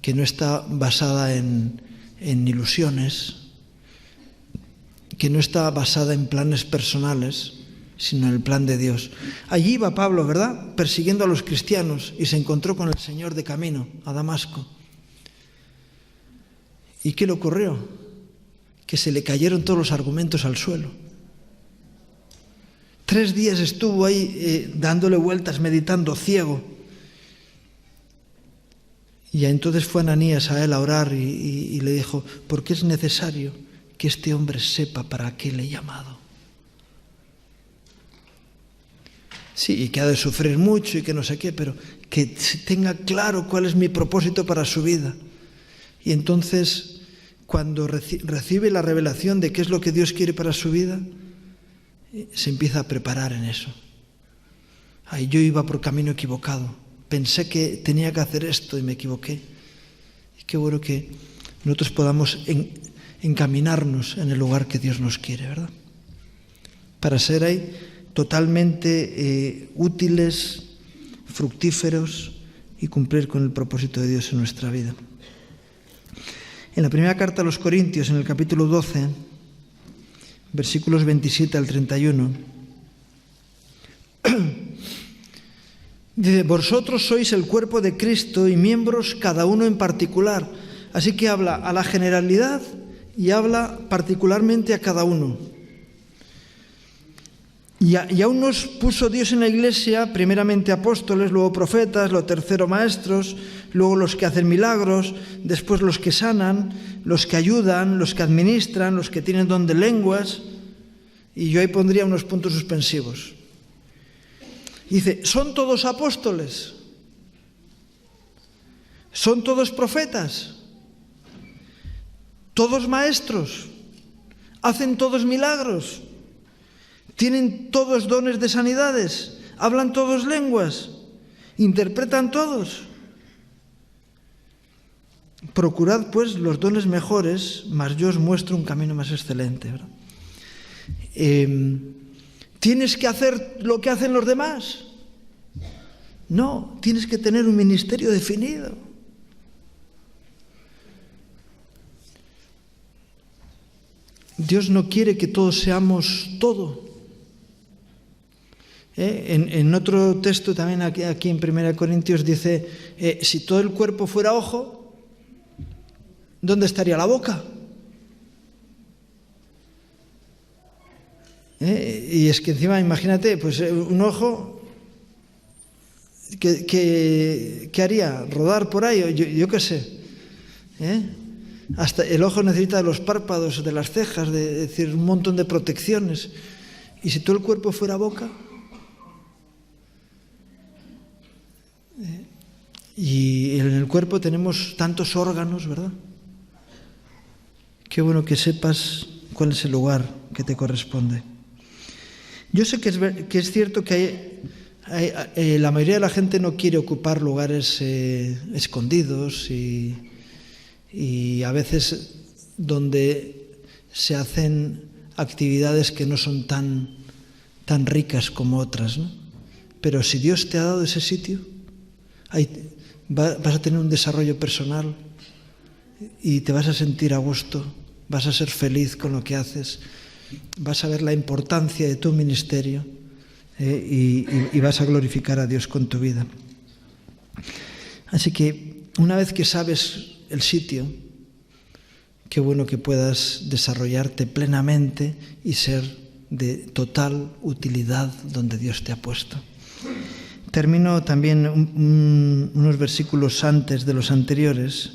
que no está basada en ilusiones, que no está basada en planes personales, sino en el plan de Dios. Allí iba Pablo, ¿verdad?, persiguiendo a los cristianos, y se encontró con el Señor de camino a Damasco. ¿Y qué le ocurrió? Que se le cayeron todos los argumentos al suelo. 3 días estuvo ahí dándole vueltas, meditando, ciego. Y entonces fue Ananías a él a orar y le dijo, ¿por qué es necesario que este hombre sepa para qué le he llamado? Sí, y que ha de sufrir mucho y que no sé qué, pero que tenga claro cuál es mi propósito para su vida. Y entonces, cuando recibe la revelación de qué es lo que Dios quiere para su vida, se empieza a preparar en eso. Ay, yo iba por camino equivocado. Pensé que tenía que hacer esto y me equivoqué. Y qué bueno que nosotros podamos encaminarnos en el lugar que Dios nos quiere, ¿verdad? Para ser ahí totalmente útiles, fructíferos y cumplir con el propósito de Dios en nuestra vida. En la primera carta a los Corintios, en el capítulo 12, versículos 27 al 31, dice, vosotros sois el cuerpo de Cristo y miembros cada uno en particular. Así que habla a la generalidad y habla particularmente a cada uno. Y aún nos puso Dios en la iglesia, primeramente apóstoles, luego profetas, luego tercero maestros, luego los que hacen milagros, después los que sanan, los que ayudan, los que administran, los que tienen don de lenguas. Y yo ahí pondría unos puntos suspensivos. Dice, ¿son todos apóstoles? ¿Son todos profetas? ¿Todos maestros? ¿Hacen todos milagros? ¿Tienen todos dones de sanidades? ¿Hablan todos lenguas? ¿Interpretan todos? Procurad, pues, los dones mejores, mas yo os muestro un camino más excelente, ¿verdad? ¿Tienes que hacer lo que hacen los demás? No, tienes que tener un ministerio definido. Dios no quiere que todos seamos todo. En otro texto también aquí en 1 Corintios dice, si todo el cuerpo fuera ojo, ¿dónde estaría la boca? Y es que encima, imagínate, pues un ojo, ¿qué haría? ¿Rodar por ahí? Yo qué sé. Hasta el ojo necesita de los párpados, de las cejas, de decir, un montón de protecciones. ¿Y si todo el cuerpo fuera boca? Y en el cuerpo tenemos tantos órganos, ¿verdad? Qué bueno que sepas cuál es el lugar que te corresponde. Yo sé que es cierto que la mayoría de la gente no quiere ocupar lugares escondidos y a veces donde se hacen actividades que no son tan ricas como otras, ¿no? Pero si Dios te ha dado ese sitio, vas a tener un desarrollo personal y te vas a sentir a gusto, vas a ser feliz con lo que haces, vas a ver la importancia de tu ministerio y vas a glorificar a Dios con tu vida. Así que una vez que sabes el sitio, qué bueno que puedas desarrollarte plenamente y ser de total utilidad donde Dios te ha puesto. Termino también unos versículos antes de los anteriores.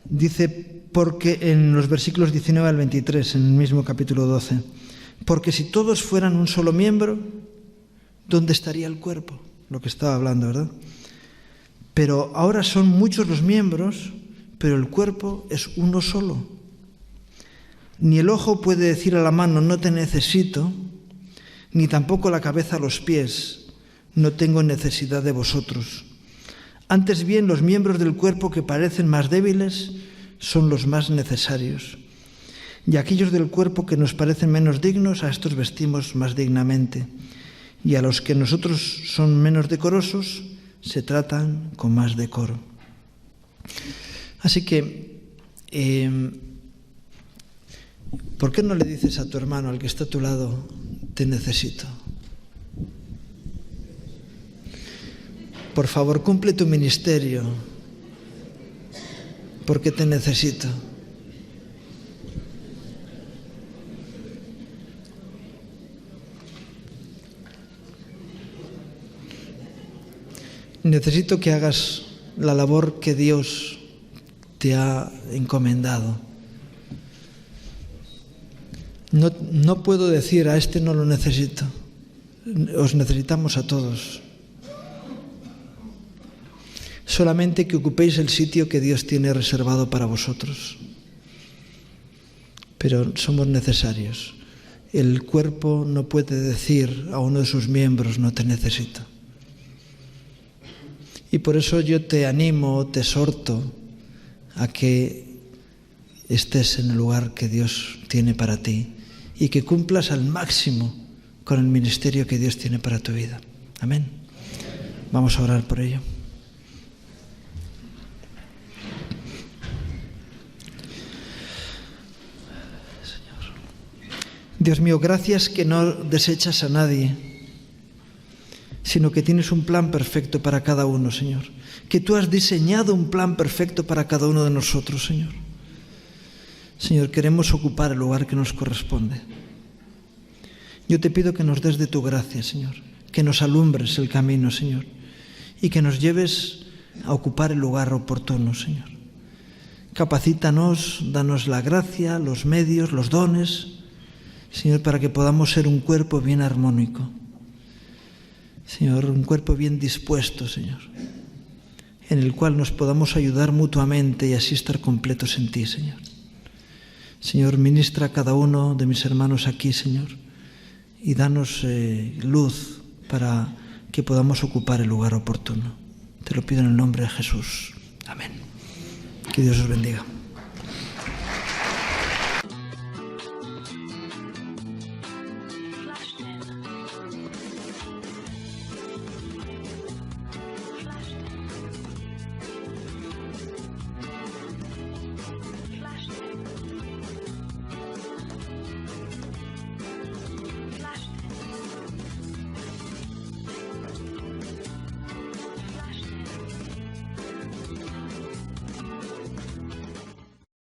Dice, porque en los versículos 19 al 23, en el mismo capítulo 12, porque si todos fueran un solo miembro, ¿dónde estaría el cuerpo? Lo que estaba hablando, ¿verdad? Pero ahora son muchos los miembros, pero el cuerpo es uno solo. Ni el ojo puede decir a la mano, no te necesito, ni tampoco la cabeza a los pies, no tengo necesidad de vosotros. Antes bien, los miembros del cuerpo que parecen más débiles son los más necesarios. Y aquellos del cuerpo que nos parecen menos dignos, a estos vestimos más dignamente. Y a los que nosotros son menos decorosos, se tratan con más decoro. Así que, ¿por qué no le dices a tu hermano, al que está a tu lado, te necesito? Por favor, cumple tu ministerio, porque te necesito. Necesito que hagas la labor que Dios te ha encomendado. No puedo decir, a este no lo necesito. Os necesitamos a todos. Solamente que ocupéis el sitio que Dios tiene reservado para vosotros. Pero somos necesarios. El cuerpo no puede decir a uno de sus miembros, no te necesito. Y por eso yo te animo, te exhorto a que estés en el lugar que Dios tiene para ti y que cumplas al máximo con el ministerio que Dios tiene para tu vida. Amén. Vamos a orar por ello. Señor. Dios mío, gracias que no desechas a nadie, sino que tienes un plan perfecto para cada uno, Señor. Que tú has diseñado un plan perfecto para cada uno de nosotros, Señor. Señor, queremos ocupar el lugar que nos corresponde. Yo te pido que nos des de tu gracia, Señor. Que nos alumbres el camino, Señor. Y que nos lleves a ocupar el lugar oportuno, Señor. Capacítanos, danos la gracia, los medios, los dones, Señor, para que podamos ser un cuerpo bien armónico. Señor, un cuerpo bien dispuesto, Señor, en el cual nos podamos ayudar mutuamente y así estar completos en ti, Señor. Señor, ministra a cada uno de mis hermanos aquí, Señor, y danos luz para que podamos ocupar el lugar oportuno. Te lo pido en el nombre de Jesús. Amén. Que Dios os bendiga.